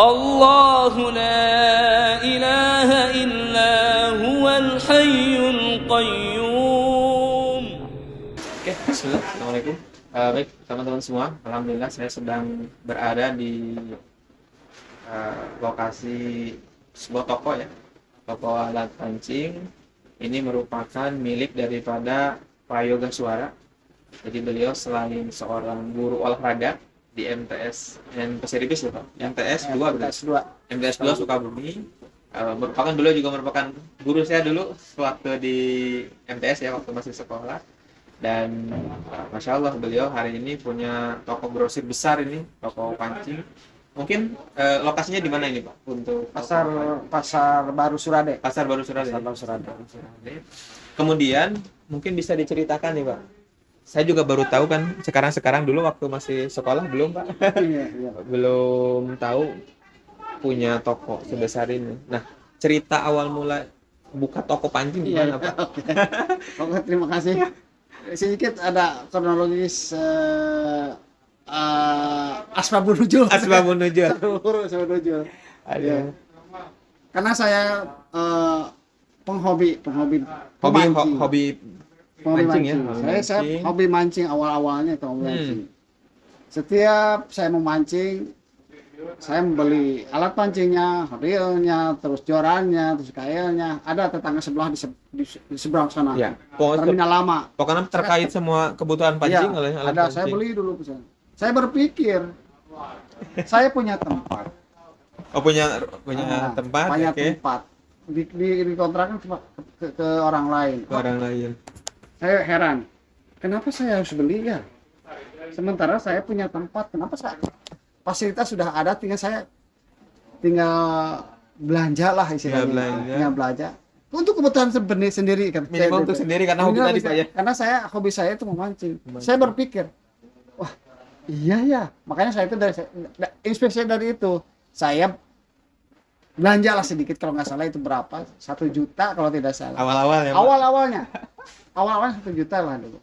الله لا إله إلا هو الحي القيوم. Oke, bismillah. Assalamualaikum. Baik, teman-teman semua. Alhamdulillah saya sedang berada di lokasi sebuah toko ya. Toko alat pancing. Ini merupakan milik daripada Pak Yoga Suara. Jadi beliau selain seorang guru olahraga di MTS dan Pasiribis ya Pak. MTS 2 berarti. MTS 2 Sukabumi. Beliau juga merupakan guru saya dulu waktu di MTS ya, waktu masih sekolah. Dan Masya Allah beliau hari ini punya toko grosir besar ini, toko pancing. Mungkin lokasinya di mana ini Pak? Untuk Pasar Baru Surade. Pasar Baru Surade. Pasar Baru Surade. Kemudian mungkin bisa diceritakan nih Pak. Saya juga baru tahu kan sekarang dulu waktu masih sekolah belum Pak. Iya. Belum tahu punya toko sebesar ini. Nah, cerita awal mula buka toko pancing gimana Pak? Oke, terima kasih. Sedikit ada kronologis asbabun nuzul. Asbabun nuzul. Asbabun nuzul. Ada. Karena saya penghobi Hobi mancing ya. Saya hobi mancing awalnya itu hobi mancing. Setiap saya memancing, saya membeli alat pancingnya, reelnya, terus jorannya, terus kailnya. Ada tetangga sebelah di seberang sana. Ya. Terminal lama. Pokoknya terkait semua kebutuhan pancing oleh alat ada pancing. saya beli dulu ke sana. Saya berpikir saya punya tempat. Oh, punya tempat. Punya Oke. tempat. Dikontrakkan ke orang lain. Ke orang lain. Saya heran. Kenapa saya harus beli ya? Sementara saya punya tempat. Kenapa saya fasilitas sudah ada, tinggal belanja lah istilahnya. Tinggal belanja. Untuk kebutuhan sendiri kan. Minimal untuk sendiri karena hobi tadi Pak ya. Karena hobi saya itu memancing. Saya berpikir, wah iya ya. Makanya saya itu inspirasi dari itu. Saya belanja lah sedikit, kalau nggak salah itu berapa? 1 juta kalau tidak salah. Awal-awal ya Pak? Awalnya 1 juta lah dulu.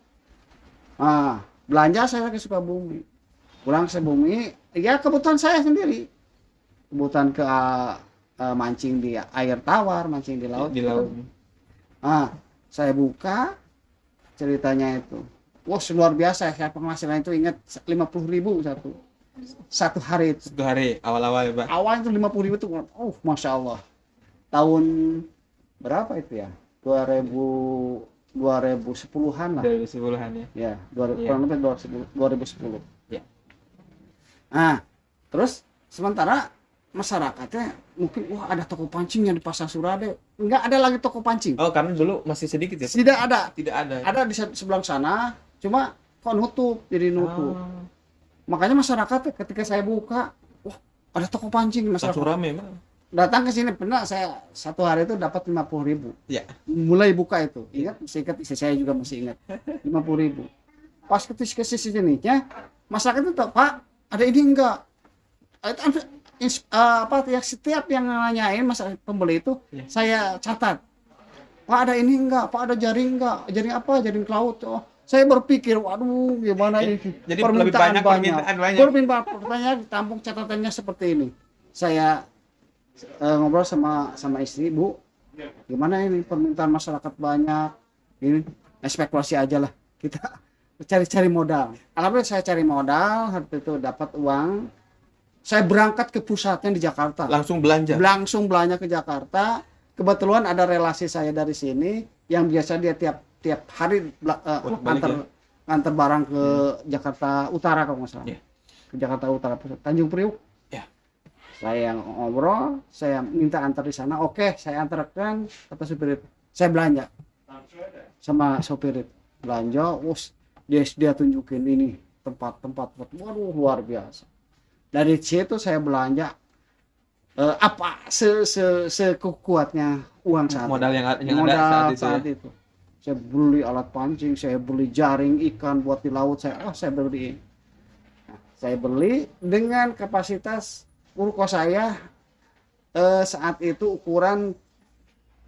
Nah, belanja saya ke Sukabumi. Pulang ke Sukabumi, ya kebutuhan saya sendiri. Kebutuhan ke mancing di air tawar, mancing di laut. Di laut. Ah, saya buka ceritanya itu. Wah, luar biasa. Saya penghasilan itu ingat 50.000 satu hari itu. Satu hari awal-awal ya Pak. Awalnya itu 50.000 itu, masya Allah. Tahun berapa itu ya? 2010-an lah. 2010-an ya. Ya, kurang lebih 2010. Ya. Nah, terus sementara masyarakatnya mungkin ada toko pancingnya di Pasar Surade. Enggak ada lagi toko pancing. Oh, karena dulu masih sedikit ya? Tidak ada. Tidak ada. Ada di sebelah sana, cuma kok nutup, jadi nutup. Oh. Makanya masyarakat ketika saya buka, wah, ada toko pancing masyarakat. Langsung rame Pak. Datang ke sini pernah saya satu hari itu dapat 50.000. Ya. Mulai buka itu. Masih ingat, istri saya juga masih ingat. 50.000. Pas ke sininya, masyarakat itu tahu, Pak, ada ini enggak? Setiap yang nanyain masalah pembeli itu, saya catat. Pak, ada ini enggak? Pak, ada jaring enggak? Jaring apa? Jaring laut. Oh, saya berpikir, waduh, gimana ini? Jadi lebih banyak permintaan banyak. Pertanyaan ditampung catatannya seperti ini. Saya ngobrol sama istri, Bu, gimana ini permintaan masyarakat banyak, ini spekulasi aja lah, kita cari modal. Alhamdulillah saya cari modal, hari itu dapat uang, saya berangkat ke pusatnya di Jakarta. Langsung belanja ke Jakarta. Kebetulan ada relasi saya dari sini yang biasa dia tiap hari antar barang ke Jakarta Utara kalau nggak salah. Ke Jakarta Utara, Tanjung Priuk. Saya yang ngobrol, saya minta antar di sana. Oke, saya antarkan, kata supir itu. Saya belanja sama supir itu. Belanja, dia tunjukin ini tempat. Waduh, luar biasa. Dari situ saya belanja sekuatnya uang saat modal yang modal ada saat itu. Saya beli alat pancing, saya beli jaring ikan buat di laut. Saya beli. Nah, saya beli dengan kapasitas ruko saya saat itu ukuran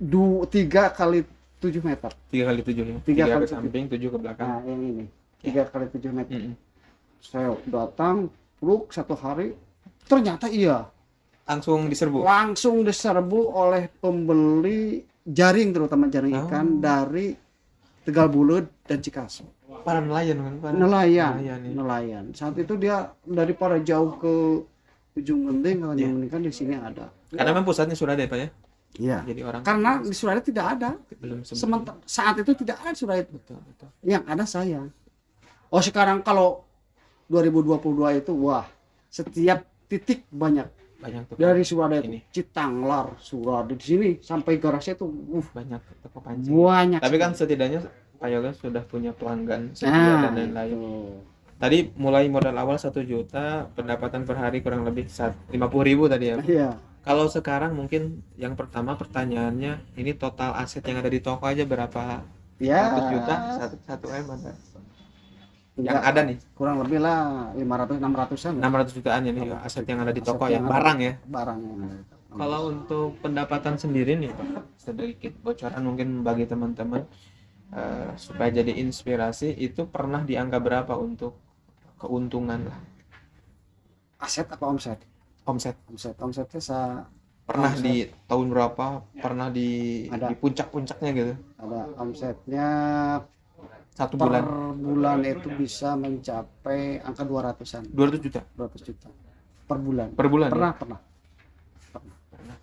3 kali 7 meter. 3 kali 7 ya. 3 ke samping, 7 ke belakang. Nah, yang ini 3 kali 7 meter. Saya datang, peluk 1 hari, ternyata iya. langsung diserbu. oleh pembeli jaring, terutama jaring ikan dari Tegal Bulut dan Cikaso. Para nelayan kan? Nelayan. Saat itu dia daripada jauh ke ujung Genting katanya, kan di sini ada. Karena memang pusatnya Surabaya Pak ya. Iya. Jadi orang Karena di Surabaya tidak ada. belum Sementara saat itu tidak ada Surabaya. betul. Yang ada saya. Oh, sekarang kalau 2022 itu wah, setiap titik banyak. Banyak tuh. Dari Surabaya Ini. Citanglar, Surabaya di sini sampai garasi itu Banyak toko pancing. banyak. Tapi kan setidaknya Pak Yoga sudah punya pelanggan setia dan lain-lain. itu. Tadi mulai modal awal 1 juta, pendapatan per hari kurang lebih 50.000 tadi ya. Iya. Kalau sekarang mungkin yang pertama pertanyaannya, ini total aset yang ada di toko aja berapa? Ya. 100 juta, 1 M ada. Yang Enggak, ada nih kurang lebih lah 500-600an 600 jutaan ini aset yang ada di toko Aset ya, yang ada. barang ya. barang yang ada. Kalau untuk pendapatan sendiri nih Pak, sedikit bocoran mungkin bagi teman-teman supaya jadi inspirasi, itu pernah di angka berapa untuk keuntungan lah, Aset apa omset? Omsetnya pernah Omset. di tahun berapa, pernah di Ada. puncak-puncaknya gitu, ada omsetnya satu per bulan bulan itu bisa mencapai angka 200-an, 200 juta 200 juta per bulan. per bulan ya? Pernah.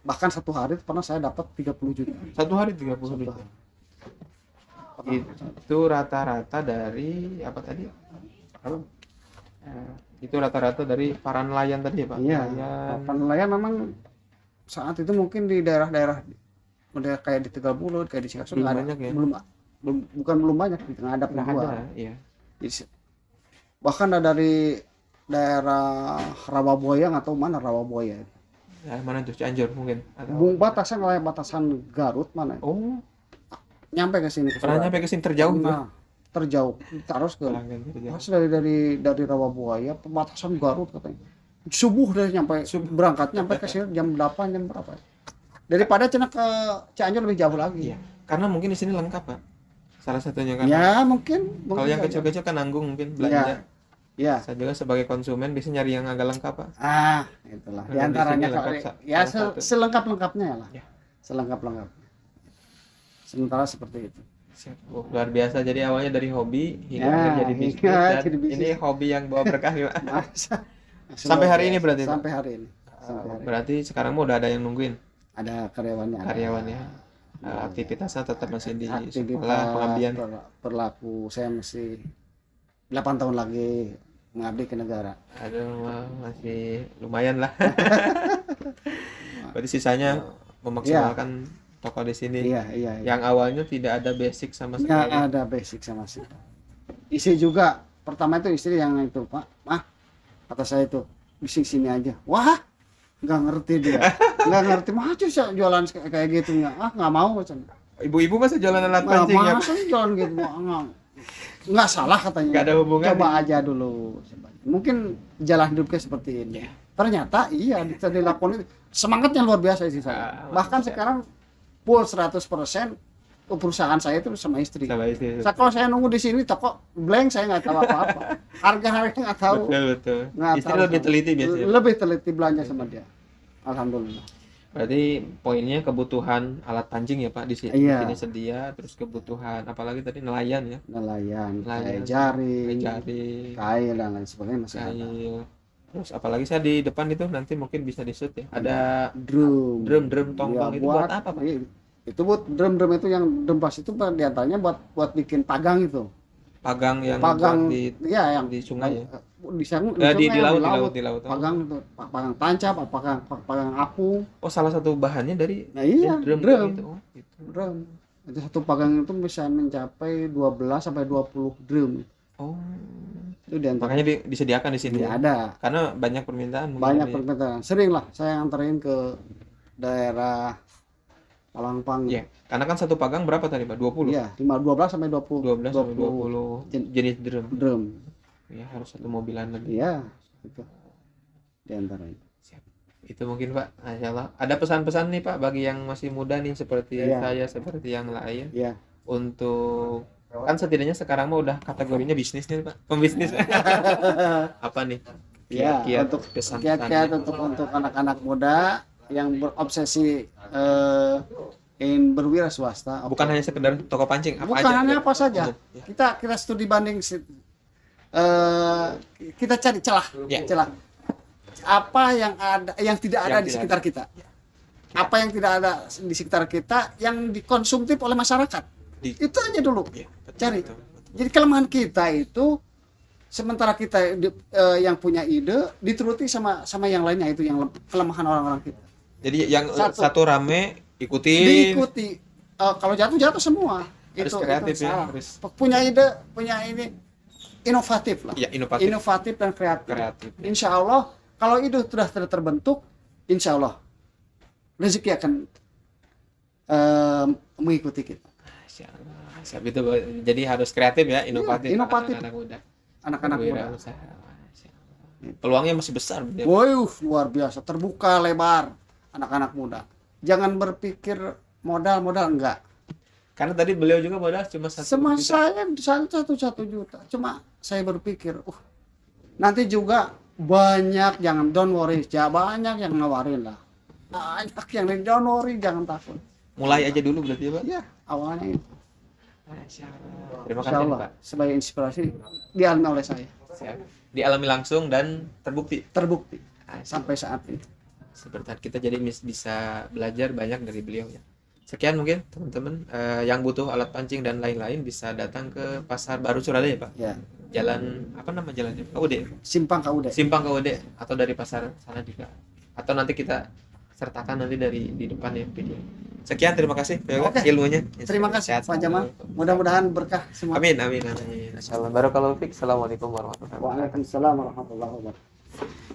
Bahkan satu hari pernah saya dapat 30 juta. Satu hari 30 juta. Itu rata-rata dari apa tadi? Itu rata-rata dari para nelayan tadi ya Pak? Iya. Nelayan. Nelayan memang saat itu mungkin di daerah-daerah kayak di Tegal Bulut, kayak di Cikaso Belum nggak ada, banyak ya? belum banyak, nggak ada Pernah dua. ada, iya. Bahkan ada dari daerah Rawabuaya, nggak tahu mana Rawabuaya. Ya, mana tuh? Cianjur mungkin? Atau... Batasan kayak batasan Garut mana? Oh, Nyampe ke sini. pernah nyampe ke sini terjauh tuh? Nah, terjauh. Terus ke Pelanggan terjauh. pas dari Rawabuaya, perbatasan Garut katanya. Subuh dari nyampe berangkat nyampe ke sini jam 8 jam berapa? Daripada cina ke Cianjur lebih jauh lagi. Iya. Karena mungkin di sini lengkap Pak. Salah satunya kan. Ya mungkin Kalau yang aja. kecil-kecil kan nanggung mungkin belanja. Ya. Saya juga sebagai konsumen bisa nyari yang agak lengkap Pak. Itulah. Nah, Di antaranya di sini kalau lengkap ya salah satu. selengkap-lengkapnya lah. Ya. Selengkap-lengkap. Sementara seperti itu. Siap. Oh, luar biasa. Jadi awalnya dari hobi hingga Ya, akhirnya jadi bisnis hingga dan jadi bisnis. ini hobi yang bawa berkah nih Pak. Sampai hari ini berarti, Pak? Sampai hari ini. Berarti sekarang mau udah ada yang nungguin Ada karyawannya. karyawannya. Aktivitasnya tetap masih di Aktivitas sekolah pengabdian. berlaku saya masih 8 tahun lagi mengabdi ke negara. Aduh, masih lumayan lah. Berarti sisanya memaksimalkan toko di sini. Iya. Yang awalnya tidak ada basic sama Nggak sekali. ada basic sama sekali. Istri juga pertama itu istri yang itu, Pak. Kata saya itu bisnis sini aja. Wah, nggak ngerti dia. Nggak ngerti. Masa sih jualan kayak gitu nggak mau macam. Ibu-ibu masa jualan alat pancing ya? Masa sih jualan gitu? Nggak salah katanya. Nggak ada hubungan. Coba aja dulu. Mungkin jalan hidupnya seperti ini. Ternyata iya bisa dilakukan. Semangatnya luar biasa sih saya. Bahkan sekarang full 100% perusahaan saya itu sama istri. Sama istri. Kalau saya nunggu di sini toko blank, saya nggak tahu apa-apa. Harga nggak tahu. Betul. Nggak Istri tahu. lebih teliti biasanya. Lebih teliti belanja sama dia. Alhamdulillah. Berarti poinnya kebutuhan alat pancing ya Pak di sini. Iya. Di sini sedia, terus kebutuhan apalagi tadi nelayan ya. Nelayan, Nelayan, kayak jaring, jaring, kail dan lain sebagainya masih ada. kail. Terus apalagi saya di depan itu nanti mungkin bisa di-shoot ya. Ada Drum tongkang Ya, itu buat apa Pak? Itu buat drum itu yang drum bass itu diantaranya buat bikin pagang itu. Pagang yang Pagang buat di yang di sungai ya. di laut. Pagang itu pagang tancap, pagang apung. Oh, salah satu bahannya dari Nah, iya, drum. drum. Gitu. Oh, gitu. Drum. Itu satu pagang itu bisa mencapai 12 sampai 20 drum. Oh. Itu diantar. Makanya disediakan di sini. Ya, Ya? ada. Karena banyak permintaan mungkin Banyak ini. permintaan. Sering lah saya anterin ke daerah Palangpang. Iya, karena kan satu pagang berapa tadi Pak? 20. Iya, 12 sampai 20. 12 sampai 20 jenis drum. drum. Ya, harus satu mobilan lagi. Iya, itu. Di antaranya. Siap. Itu mungkin Pak. Masya Allah. Ada pesan-pesan nih Pak bagi yang masih muda nih seperti Iya. saya, seperti yang lain. Iya. Untuk kan setidaknya sekarang mah udah kategorinya bisnis nih Pak. Pembisnis. Apa nih? Ya, kiat-kiat untuk pesan kiat-kiat untuk anak-anak muda yang berobsesi ingin berwira swasta. bukan hanya sekedar toko pancing, apa Bukan aja hanya gitu. apa saja. Umum, ya. Kita studi banding kita cari celah, Ya. celah. Apa yang ada yang tidak ada Yang di tidak sekitar kita. Apa yang tidak ada di sekitar kita yang dikonsumtif oleh masyarakat. Itu aja dulu. Ya, betul, Cari. betul, betul. Jadi kelemahan kita itu sementara kita yang punya ide dituruti sama yang lainnya, itu yang kelemahan orang-orang kita. Jadi yang satu rame ikutin. Diikuti. Kalau jatuh semua. Harus itu kreatif ya, salah. harus. Punya ide, punya ini inovatif lah. Ya, inovatif. Inovatif dan kreatif. Kreatif. Insya Allah kalau itu sudah terbentuk, insya Allah rezeki akan mengikuti kita. Masya Allah. Siap itu, jadi harus kreatif ya, inovatif. Iya, inovatif. Anak-anak muda. Anak-anak muda. Berwirausaha. Masya Allah. Peluangnya masih besar. Wow, luar biasa, terbuka lebar anak-anak muda. Jangan berpikir modal enggak. Karena tadi beliau juga modal cuma 1 Sama juta. saya 1 juta. Cuma saya berpikir, nanti juga banyak, jangan don't worry, banyak yang nawarin lah. Banyak yang don't worry, jangan takut. Mulai aja dulu berarti ya, Pak? Ya, awalnya itu. Masya Allah. Terima Insya kasih, Allah, Pak. sebagai inspirasi dialami oleh saya. Siap. Dialami langsung dan terbukti. Terbukti Masya sampai saat ini. Seperti kita jadi bisa belajar banyak dari beliau ya. Sekian mungkin teman-teman yang butuh alat pancing dan lain-lain bisa datang ke Pasar Baru Suralaya, Pak. Ya, Jalan apa nama jalannya? KUD. Simpang KUD. Simpang KUD atau dari pasar sana juga. Atau nanti kita sertakan nanti dari di depan ya video. Sekian, terima kasih Pak Yoga, Oke. ilmunya. Terima kasih Pak Jamal. Mudah-mudahan berkah semua. Amin amin amin. Masyaallah. Barakallahu fiik. Assalamualaikum warahmatullahi wabarakatuh. Waalaikumsalam warahmatullahi wabarakatuh.